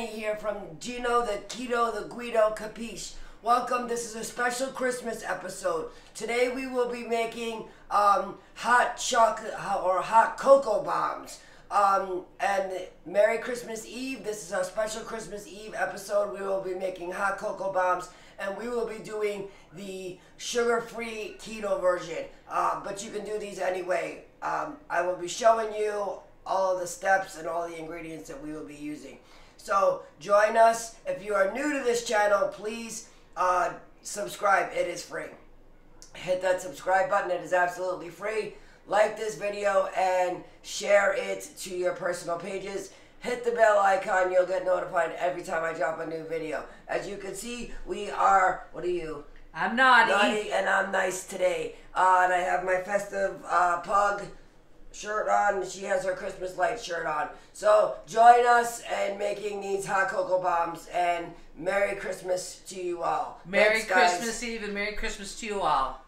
Danny here from Gino, the Keto, the Guido, Capiche. Welcome. This is a special Christmas episode. Today we will be making hot chocolate or hot cocoa bombs. And Merry Christmas Eve. This is our special Christmas Eve episode. We will be making hot cocoa bombs, and we will be doing the sugar-free keto version. But you can do these anyway. I will be showing you all of the steps and all the ingredients that we will be using. So join us. If you are new to this channel, please subscribe. It is free. Hit that subscribe button. It is absolutely free. Like this video and share it to your personal pages. Hit the bell icon. You'll get notified every time I drop a new video. As you can see, we are, what are you? I'm naughty. Naughty, and I'm nice today. And I have my festive pug shirt on. She has her Christmas light shirt on. So join us in making these hot cocoa bombs, and Merry Christmas to you all. Merry Thanks, guys. Christmas Eve and Merry Christmas to you all.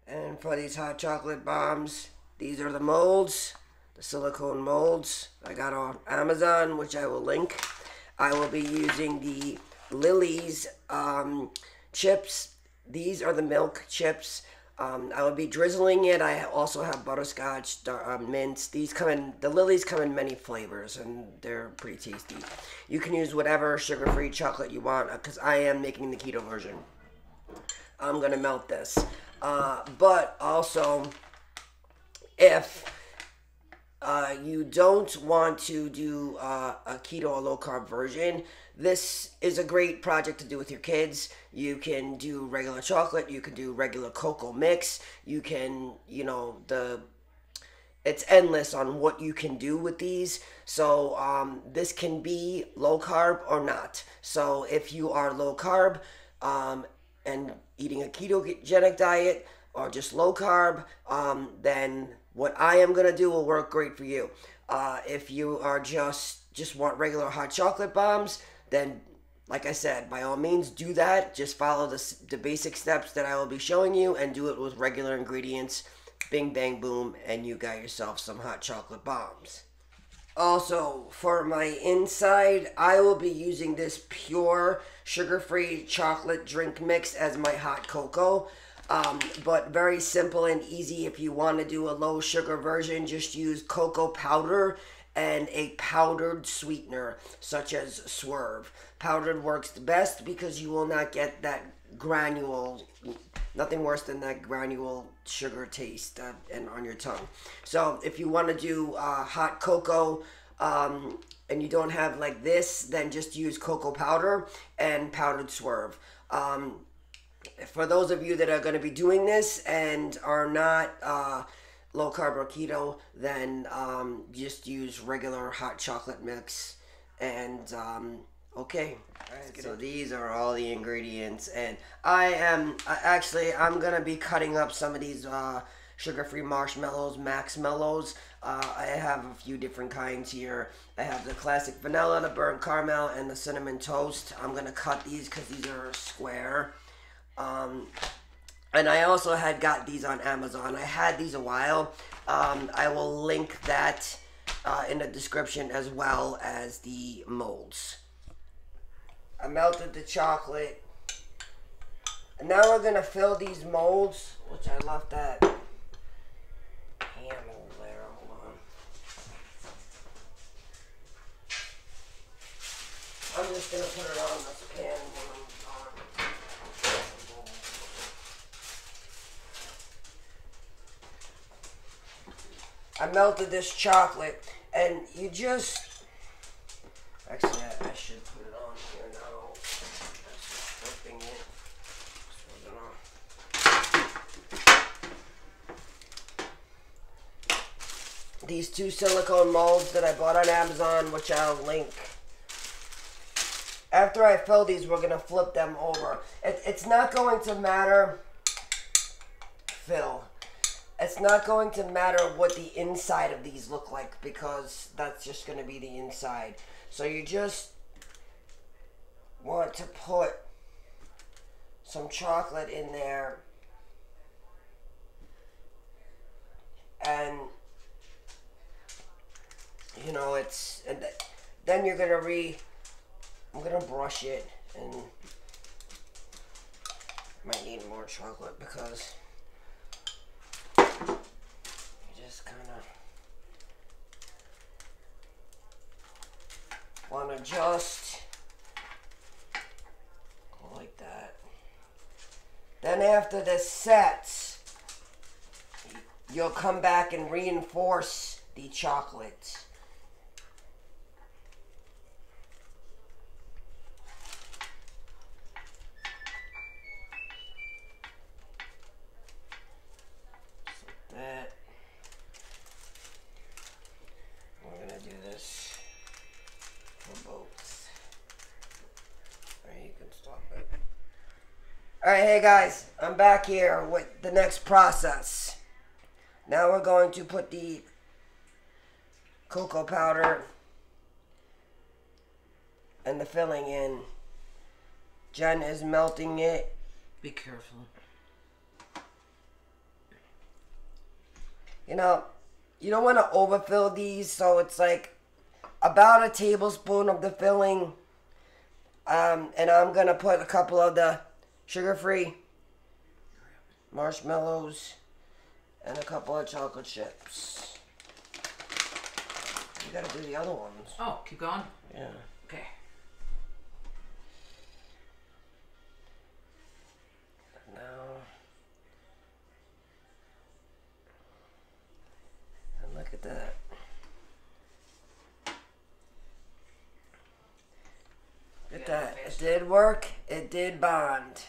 And for these hot chocolate bombs, these are the molds, the silicone molds I got on Amazon, which I will link. I will be using the Lily's chips. These are the milk chips. I will be drizzling it. I also have butterscotch, mints. These come in, the Lily's come in many flavors, and they're pretty tasty. You can use whatever sugar-free chocolate you want, because I am making the keto version. I'm going to melt this. But also, if you don't want to do a keto or low-carb version, this is a great project to do with your kids. You can do regular chocolate. You can do regular cocoa mix. You can, it's endless on what you can do with these. So this can be low-carb or not. So if you are low-carb and eating a ketogenic diet or just low-carb, then what I am going to do will work great for you. If you are just want regular hot chocolate bombs, then, like I said, by all means, do that. Just follow the basic steps that I will be showing you and do it with regular ingredients. Bing, bang, boom, and you got yourself some hot chocolate bombs. Also, for my inside, I will be using this pure sugar-free chocolate drink mix as my hot cocoa. But very simple and easy. If you want to do a low sugar version, just use cocoa powder and a powdered sweetener, such as Swerve. Powdered works the best because you will not get that granule, nothing worse than that granule sugar taste and on your tongue. So if you want to do hot cocoa and you don't have like this, then just use cocoa powder and powdered Swerve. For those of you that are going to be doing this and are not low carb or keto, then just use regular hot chocolate mix. And okay, right, so these are all the ingredients, and I'm gonna be cutting up some of these sugar-free marshmallows, Max Mellows. I have a few different kinds here. I have the classic vanilla, the burnt caramel, and the cinnamon toast. I'm gonna cut these because these are square. And I also had got these on Amazon. I had these a while. I will link that in the description, as well as the molds. I melted the chocolate. And now we're going to fill these molds, which I left that pan over there. Hold on. I'm just going to put it on this pan. I melted this chocolate, and you just, actually I should put it on here now. That's just flipping it. These two silicone molds that I bought on Amazon, which I'll link. After I fill these, we're going to flip them over. It's not going to matter, it's not going to matter what the inside of these look like, because that's just going to be the inside. So you just want to put some chocolate in there and you know, then you're gonna I'm gonna brush it, and might need more chocolate because you just kind of want to just go like that. Then after this sets, you'll come back and reinforce the chocolate. That. We're gonna do this for both. Alright, you can stop it. Alright, hey guys, I'm back here with the next process. Now we're going to put the cocoa powder and the filling in. Jen is melting it. Be careful. You know, you don't want to overfill these, so it's like about a tablespoon of the filling. And I'm going to put a couple of the sugar-free marshmallows and a couple of chocolate chips. You got to do the other ones. Oh, keep going? Yeah. Okay. Now, and look at that. Look at that. It did work. It did bond.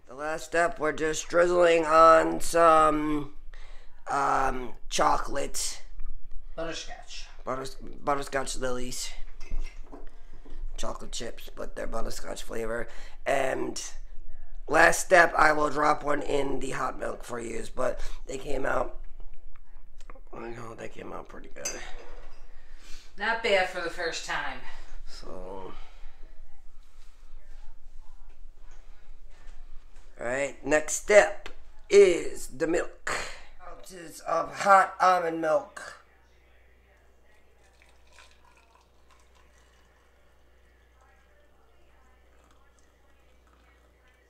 The last step, we're just drizzling on some chocolate. Butterscotch. Butterscotch lilies. Chocolate chips, but they're butterscotch flavor. And last step, I will drop one in the hot milk for use, but they came out, I know they came out pretty good. Not bad for the first time. So, alright, next step is the milk. Ounces of hot almond milk.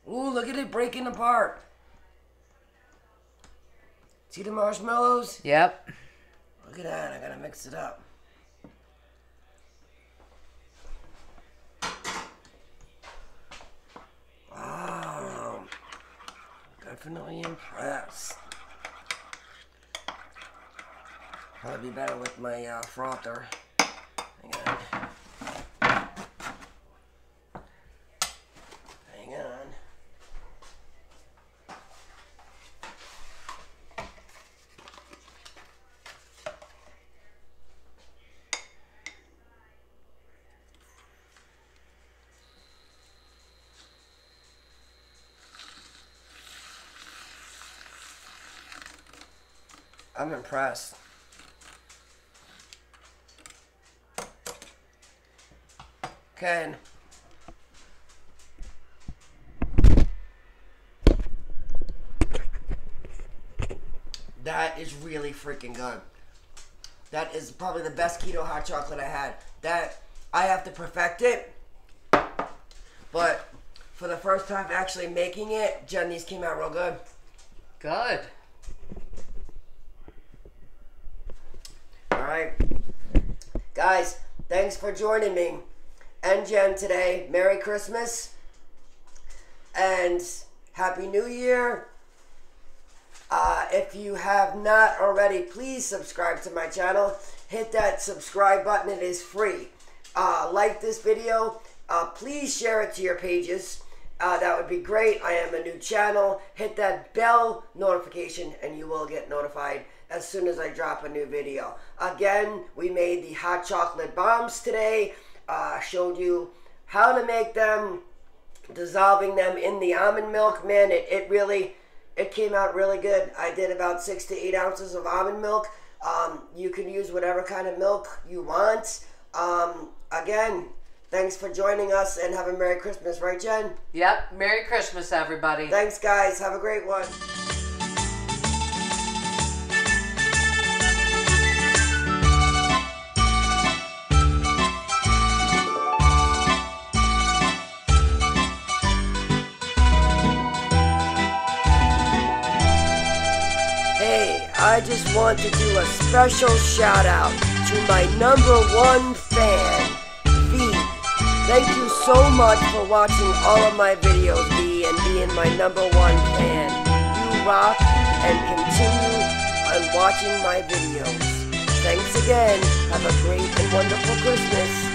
Ooh, look at it breaking apart. See the marshmallows? Yep. Look at that, I gotta mix it up. Wow. Definitely impressed. Probably be better with my frother. Hang on. Hang on. I'm impressed. Okay. That is really freaking good. That is probably the best keto hot chocolate I had. That, I have to perfect it. But for the first time actually making it, Jen, these came out real good. Good. Alright. Guys, thanks for joining me and Jen today. Merry Christmas and Happy New Year. If you have not already, please subscribe to my channel. Hit that subscribe button. It is free. Like this video. Please share it to your pages. That would be great. I am a new channel. Hit that bell notification and you will get notified as soon as I drop a new video. Again, we made the hot chocolate bombs today. Showed you how to make them, dissolving them in the almond milk. Man, it came out really good. I did about 6 to 8 ounces of almond milk. You can use whatever kind of milk you want. Again, Thanks for joining us and have a Merry Christmas, right, Jen? Yep. Merry Christmas, everybody. Thanks, guys. Have a great one. Hey, I just want to do a special shout out to my #1 fan, V. Thank you so much for watching all of my videos, V, and being my #1 fan. You rock and continue on watching my videos. Thanks again. Have a great and wonderful Christmas.